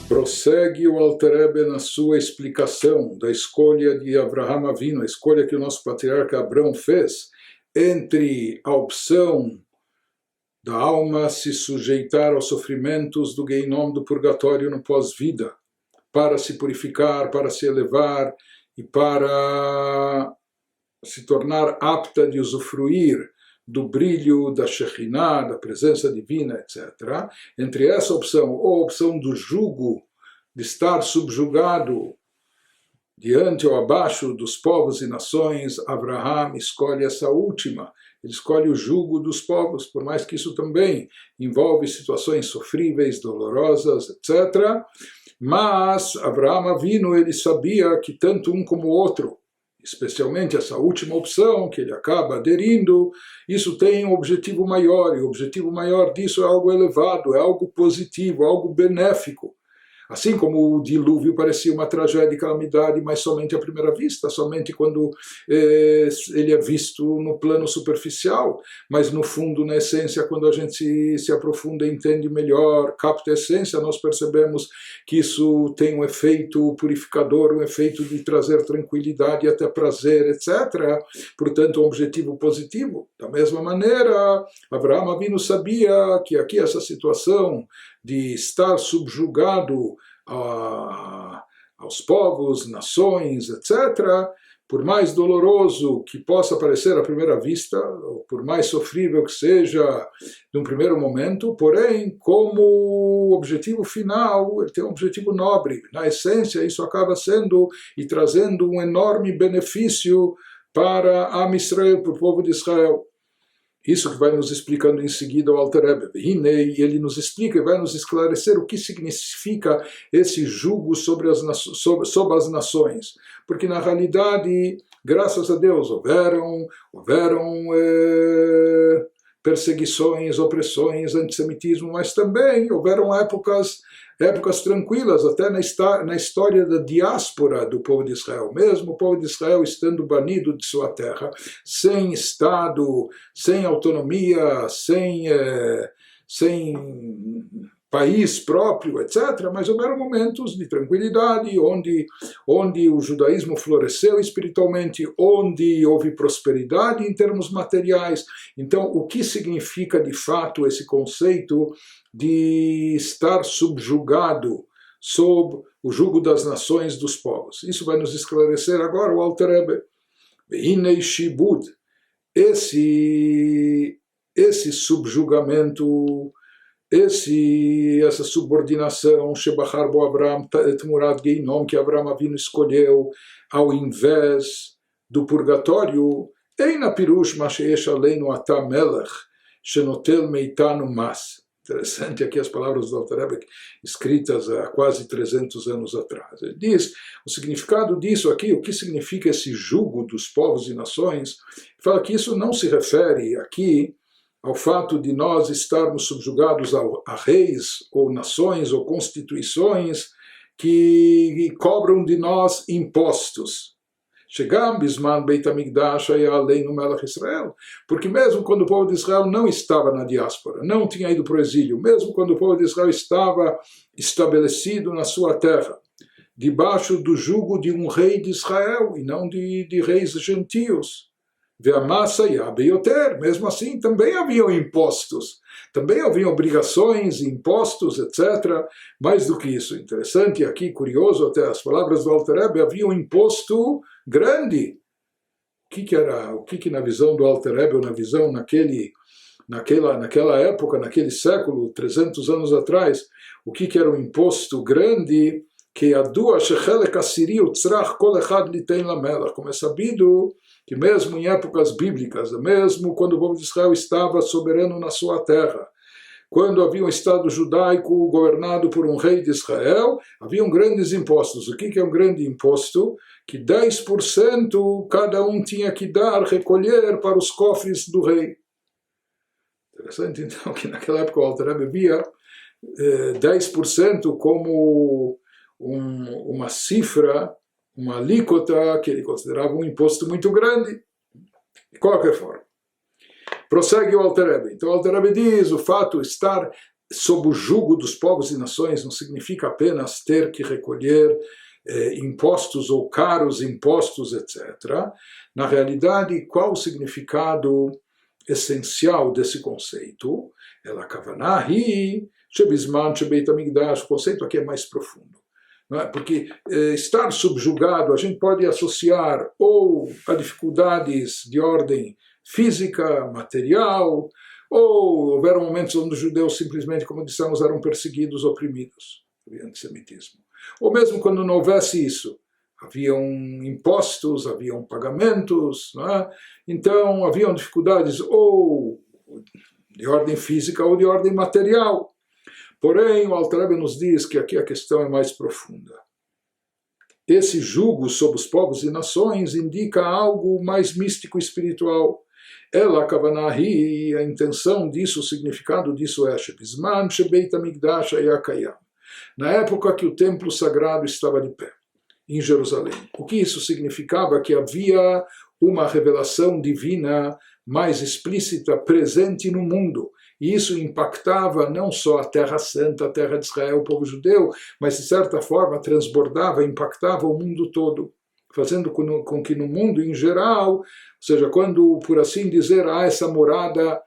Prossegue o Alter Rebbe na sua explicação da escolha de Avraham Avinu, a escolha que o nosso patriarca Abrão fez entre a opção da alma se sujeitar aos sofrimentos do Geinom, do purgatório no pós-vida, para se purificar, para se elevar e para se tornar apta de usufruir do brilho da Shekhinah, da presença divina, etc. Entre essa opção ou a opção do jugo, de estar subjugado diante ou abaixo dos povos e nações, Abraham escolhe essa última. Ele escolhe o jugo dos povos, por mais que isso também envolve situações sofríveis, dolorosas, etc. Mas Avraham Avinu, ele sabia que tanto um como o outro, especialmente essa última opção que ele acaba aderindo, isso tem um objetivo maior, e o objetivo maior disso é algo elevado, é algo positivo, algo benéfico. Assim como o dilúvio parecia uma tragédia e calamidade, mas somente à primeira vista, somente quando ele é visto no plano superficial, mas no fundo, na essência, quando a gente se aprofunda e entende melhor, capta a essência, nós percebemos que isso tem um efeito purificador, um efeito de trazer tranquilidade e até prazer, etc. Portanto, um objetivo positivo. Da mesma maneira, Avraham Avinu sabia que aqui essa situação de estar subjugado aos povos, nações, etc., por mais doloroso que possa parecer à primeira vista, ou por mais sofrível que seja num primeiro momento, porém, como objetivo final, ele tem um objetivo nobre. Na essência, isso acaba sendo e trazendo um enorme benefício para Am Israel, para o povo de Israel. Isso que vai nos explicando em seguida o Alter Rebbe. E ele nos explica e vai nos esclarecer o que significa esse jugo sobre as nações. Porque na realidade, graças a Deus, houveram perseguições, opressões, antissemitismo, mas também houveram épocas tranquilas, até na história da diáspora do povo de Israel. Mesmo o povo de Israel estando banido de sua terra, sem Estado, sem autonomia, sem país próprio, etc. Mas houveram momentos de tranquilidade, onde o judaísmo floresceu espiritualmente, onde houve prosperidade em termos materiais. Então, o que significa de fato esse conceito de estar subjugado sob o jugo das nações, dos povos? Isso vai nos esclarecer agora o Alter Rebbe. Hinei Shibud, esse subjugamento, essa subordinação, Shebachar bo Avraham Tmurat Geinom, que Avraham Avinu escolheu ao invés do purgatório, Eina Pirush Masheyesh Aleinu Ata Melech Shenotel Meitanu Mas. Interessante aqui as palavras do Alter Rebbe, escritas há quase 300 anos atrás. Ele diz, o significado disso aqui, o que significa esse jugo dos povos e nações, fala que isso não se refere aqui ao fato de nós estarmos subjugados a reis, ou nações, ou constituições que cobram de nós impostos. Chegam bisman Beit HaMikdash aleinu melech Israel, porque mesmo quando o povo de Israel não estava na diáspora, não tinha ido para o exílio, mesmo quando o povo de Israel estava estabelecido na sua terra, debaixo do jugo de um rei de Israel e não de reis gentios, ve'amasa yabeyoter, mesmo assim também haviam impostos, também haviam obrigações, impostos, etc. Mais do que isso, interessante aqui, curioso até as palavras do Alter Rebbe, havia um imposto grande. O que na visão do Alter Rebbe, ou na visão naquela época, naquele século, 300 anos atrás, o que era um imposto grande? Que yadua shechelek asiri utzrach kol echad litein lamelech, como é sabido que mesmo em épocas bíblicas, mesmo quando o povo de Israel estava soberano na sua terra, quando havia um Estado judaico governado por um rei de Israel, haviam grandes impostos. O que é um grande imposto? Que 10% cada um tinha que dar, recolher para os cofres do rei. Interessante então que naquela época o Alter Rebbe via 10% como uma cifra, uma alíquota que ele considerava um imposto muito grande. De qualquer forma, prossegue o Alter Rebbe. Então o Alter Rebbe diz, o fato de estar sob o jugo dos povos e nações não significa apenas ter que recolher impostos ou caros impostos, etc. Na realidade, qual o significado essencial desse conceito? Ela kavanahi shebizman shebeit hamikdash. O conceito aqui é mais profundo. Não é? Porque estar subjugado a gente pode associar ou a dificuldades de ordem física, material, ou houveram momentos onde os judeus simplesmente, como dissemos, eram perseguidos, oprimidos, havia antissemitismo. Ou mesmo quando não houvesse isso, haviam impostos, haviam pagamentos, não é? Então haviam dificuldades ou de ordem física ou de ordem material. Porém, o Alter Rebbe nos diz que aqui a questão é mais profunda. Esse jugo sobre os povos e nações indica algo mais místico e espiritual. Ela kavanahi, a intenção disso, o significado disso é Shebizman shebeit hamikdash haya kayam. Na época que o templo sagrado estava de pé, em Jerusalém. O que isso significava? Que havia uma revelação divina mais explícita, presente no mundo. E isso impactava não só a Terra Santa, a Terra de Israel, o povo judeu, mas de certa forma transbordava, impactava o mundo todo, fazendo com que no mundo em geral, ou seja, quando, por assim dizer, há essa morada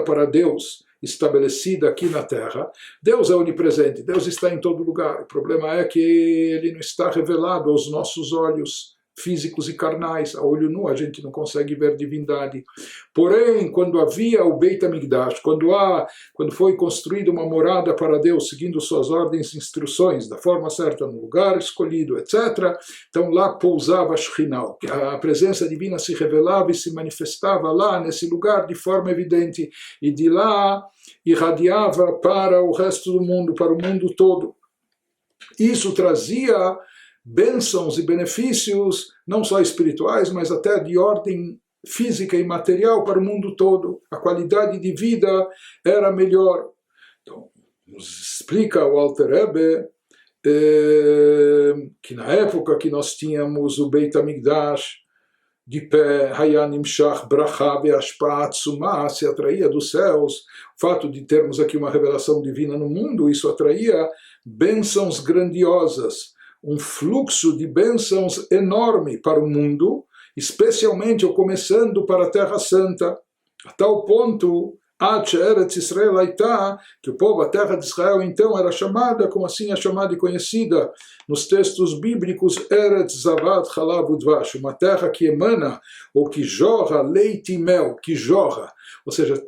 para Deus estabelecida aqui na Terra, Deus é onipresente, Deus está em todo lugar. O problema é que ele não está revelado aos nossos olhos físicos e carnais. A olho nu a gente não consegue ver divindade. Porém, quando havia o Beit HaMikdash, quando foi construída uma morada para Deus, seguindo suas ordens e instruções, da forma certa, no lugar escolhido, etc., então lá pousava a Shekhinah, a presença divina se revelava e se manifestava lá, nesse lugar, de forma evidente, e de lá irradiava para o resto do mundo, para o mundo todo. Isso trazia bênçãos e benefícios, não só espirituais, mas até de ordem física e material para o mundo todo. A qualidade de vida era melhor. Então, nos explica o Alter Rebbe que na época que nós tínhamos o Beit HaMikdash de pé, Hayanim Shach Bracha Ve'ashpa Atzuma, se atraía dos céus. O fato de termos aqui uma revelação divina no mundo, isso atraía bênçãos grandiosas, um fluxo de bênçãos enorme para o mundo, especialmente ou começando para a Terra Santa, a tal ponto Eretz Israel Aitá, que o povo, a terra de Israel, então era chamada, como assim é chamada e conhecida nos textos bíblicos, Eretz Zavat Chalav Udvash, uma terra que emana ou que jorra leite e mel, que jorra, ou seja,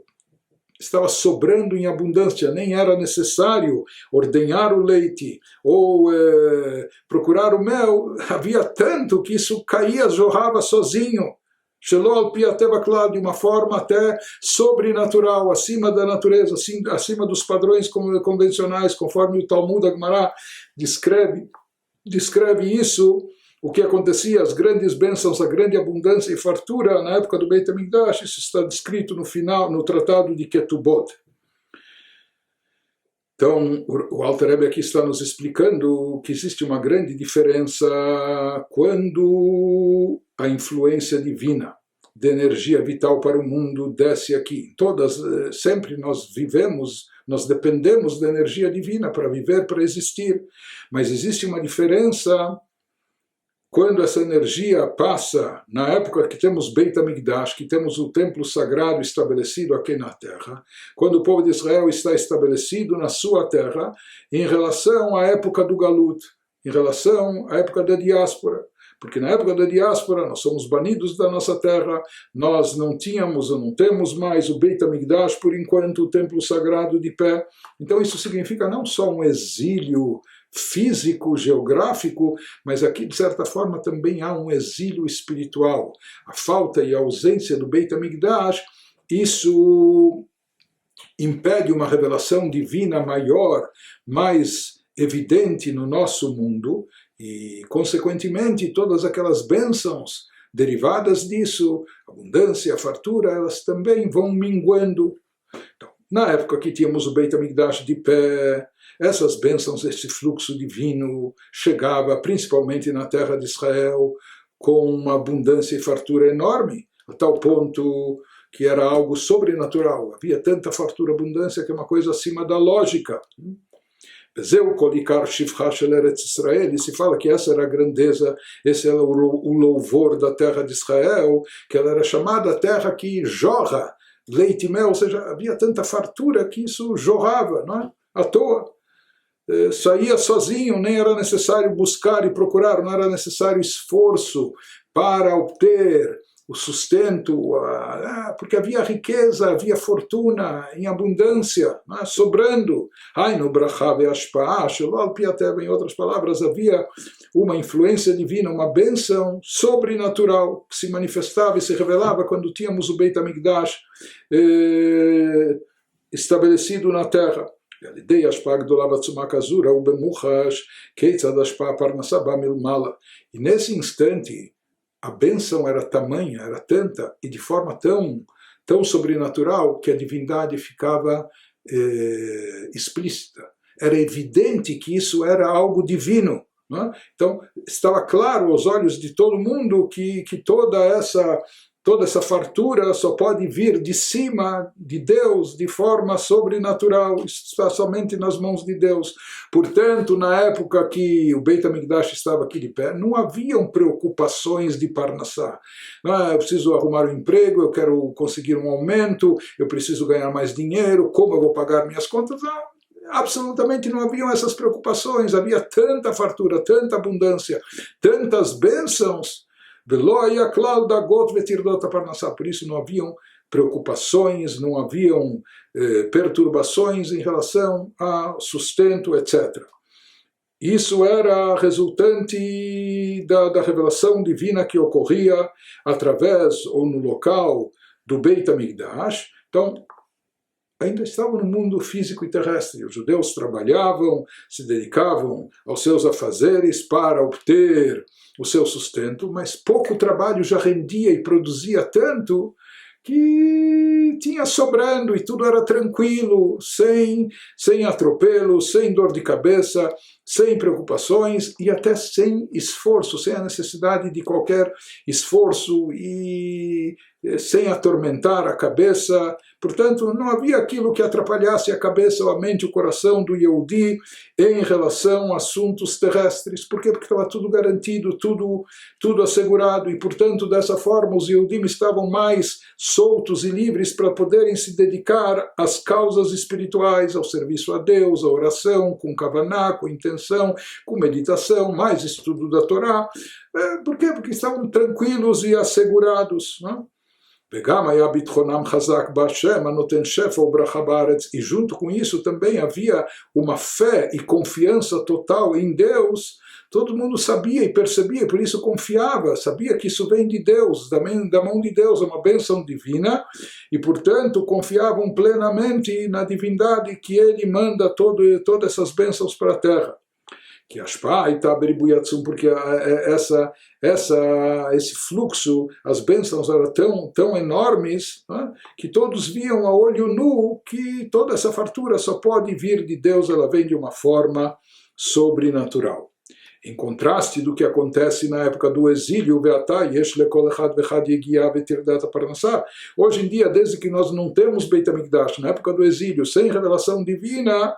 estava sobrando em abundância, nem era necessário ordenhar o leite ou procurar o mel, havia tanto que isso caía, jorrava sozinho, de uma forma até sobrenatural, acima da natureza, acima dos padrões convencionais, conforme o Talmud Agmará descreve isso. O que acontecia, as grandes bênçãos, a grande abundância e fartura na época do Beit HaMikdash, isso está descrito no final, no tratado de Ketubot. Então, o Alter Rebbe aqui está nos explicando que existe uma grande diferença quando a influência divina de energia vital para o mundo desce aqui. Sempre nós vivemos, nós dependemos da energia divina para viver, para existir. Mas existe uma diferença quando essa energia passa, na época que temos Beit HaMikdash, que temos o templo sagrado estabelecido aqui na terra, quando o povo de Israel está estabelecido na sua terra, em relação à época do Galut, em relação à época da diáspora. Porque na época da diáspora nós somos banidos da nossa terra, nós não tínhamos ou não temos mais o Beit HaMikdash, por enquanto, o templo sagrado de pé. Então isso significa não só um exílio físico, geográfico, mas aqui de certa forma também há um exílio espiritual. A falta e a ausência do Beit HaMikdash, isso impede uma revelação divina maior, mais evidente no nosso mundo, e consequentemente todas aquelas bênçãos derivadas disso, abundância, fartura, elas também vão minguando. Então, na época que tínhamos o Beit HaMikdash de pé, essas bênçãos, esse fluxo divino chegava principalmente na terra de Israel com uma abundância e fartura enorme, a tal ponto que era algo sobrenatural. Havia tanta fartura, abundância, que é uma coisa acima da lógica. Zeu Kolikar Shivcha Shel Eretz Israel, e se fala que essa era a grandeza, esse era o louvor da terra de Israel, que ela era chamada a terra que jorra leite e mel, ou seja, havia tanta fartura que isso jorrava, não é? À toa. Saía sozinho, nem era necessário buscar e procurar, não era necessário esforço para obter o sustento, porque havia riqueza, havia fortuna em abundância, sobrando. No brachá ve'ashpa'ah, shelal pi ateva, em outras palavras, havia uma influência divina, uma bênção sobrenatural que se manifestava e se revelava quando tínhamos o Beit HaMikdash estabelecido na terra. E nesse instante, a bênção era tamanha, era tanta, e de forma tão sobrenatural, que a divindade ficava explícita. Era evidente que isso era algo divino. Não é? Então, estava claro aos olhos de todo mundo que toda essa fartura só pode vir de cima de Deus, de forma sobrenatural, está somente nas mãos de Deus. Portanto, na época que o Beit HaMikdash estava aqui de pé, não haviam preocupações de Parnassá. Eu preciso arrumar um emprego, eu quero conseguir um aumento, eu preciso ganhar mais dinheiro, como eu vou pagar minhas contas? Absolutamente não haviam essas preocupações, havia tanta fartura, tanta abundância, tantas bênçãos. Por isso não haviam preocupações, não haviam perturbações em relação a sustento, etc. Isso era resultante da revelação divina que ocorria através ou no local do Beit HaMikdash. Então, ainda estavam no mundo físico e terrestre. Os judeus trabalhavam, se dedicavam aos seus afazeres para obter o seu sustento, mas pouco trabalho já rendia e produzia tanto que tinha sobrando e tudo era tranquilo, sem atropelo, sem dor de cabeça, sem preocupações e até sem esforço, sem a necessidade de qualquer esforço e sem atormentar a cabeça. Portanto, não havia aquilo que atrapalhasse a cabeça, a mente, o coração do Yehudi em relação a assuntos terrestres. Por quê? Porque estava tudo garantido, tudo assegurado, e, portanto, dessa forma, os Yehudim estavam mais soltos e livres para poderem se dedicar às causas espirituais, ao serviço a Deus, à oração, com kavaná, com intenção, com meditação, mais estudo da Torá. Por quê? Porque estavam tranquilos e assegurados, não? E junto com isso também havia uma fé e confiança total em Deus. Todo mundo sabia e percebia, por isso confiava, sabia que isso vem de Deus, da mão de Deus, é uma bênção divina, e portanto confiavam plenamente na divindade que Ele manda todas essas bênçãos para a terra. Que porque esse fluxo, as bênçãos eram tão enormes, né, que todos viam a olho nu que toda essa fartura só pode vir de Deus, ela vem de uma forma sobrenatural. Em contraste do que acontece na época do exílio, hoje em dia, desde que nós não temos Beit HaMikdash, na época do exílio, sem revelação divina,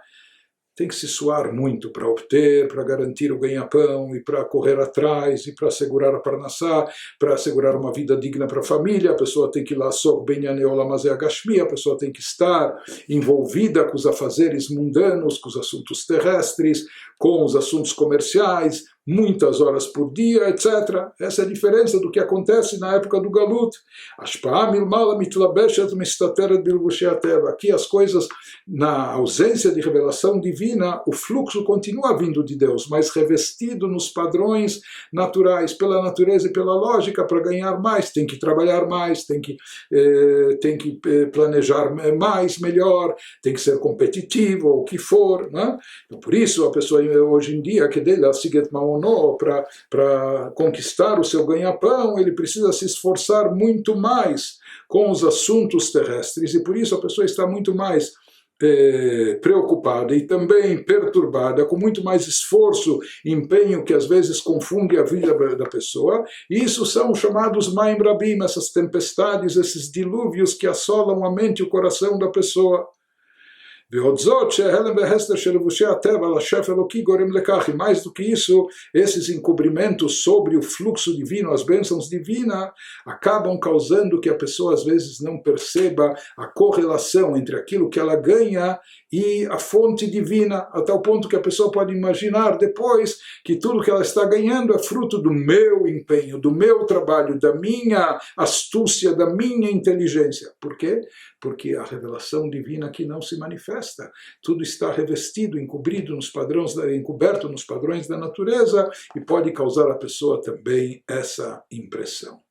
tem que se suar muito para obter, para garantir o ganha-pão e para correr atrás e para assegurar a parnassá, para assegurar uma vida digna para a família. A pessoa tem que ir lá só a pessoa tem que estar envolvida com os afazeres mundanos, com os assuntos terrestres, com os assuntos comerciais, muitas horas por dia, etc. Essa é a diferença do que acontece na época do Galut. Aqui as coisas, na ausência de revelação divina, o fluxo continua vindo de Deus, mas revestido nos padrões naturais, pela natureza e pela lógica, para ganhar mais, tem que trabalhar mais, tem que planejar mais, melhor, tem que ser competitivo, ou o que for, né? Então, por isso a pessoa hoje em dia, que dele para conquistar o seu ganha-pão, ele precisa se esforçar muito mais com os assuntos terrestres, e por isso a pessoa está muito mais preocupada e também perturbada, com muito mais esforço e empenho, que às vezes confunde a vida da pessoa. E isso são os chamados Maim Rabim, essas tempestades, esses dilúvios que assolam a mente e o coração da pessoa. Mais do que isso, esses encobrimentos sobre o fluxo divino, as bênçãos divinas, acabam causando que a pessoa às vezes não perceba a correlação entre aquilo que ela ganha e a fonte divina, a tal ponto que a pessoa pode imaginar depois que tudo que ela está ganhando é fruto do meu empenho, do meu trabalho, da minha astúcia, da minha inteligência. Por quê? Porque a revelação divina aqui não se manifesta. Tudo está revestido, encoberto nos padrões da natureza, e pode causar à pessoa também essa impressão.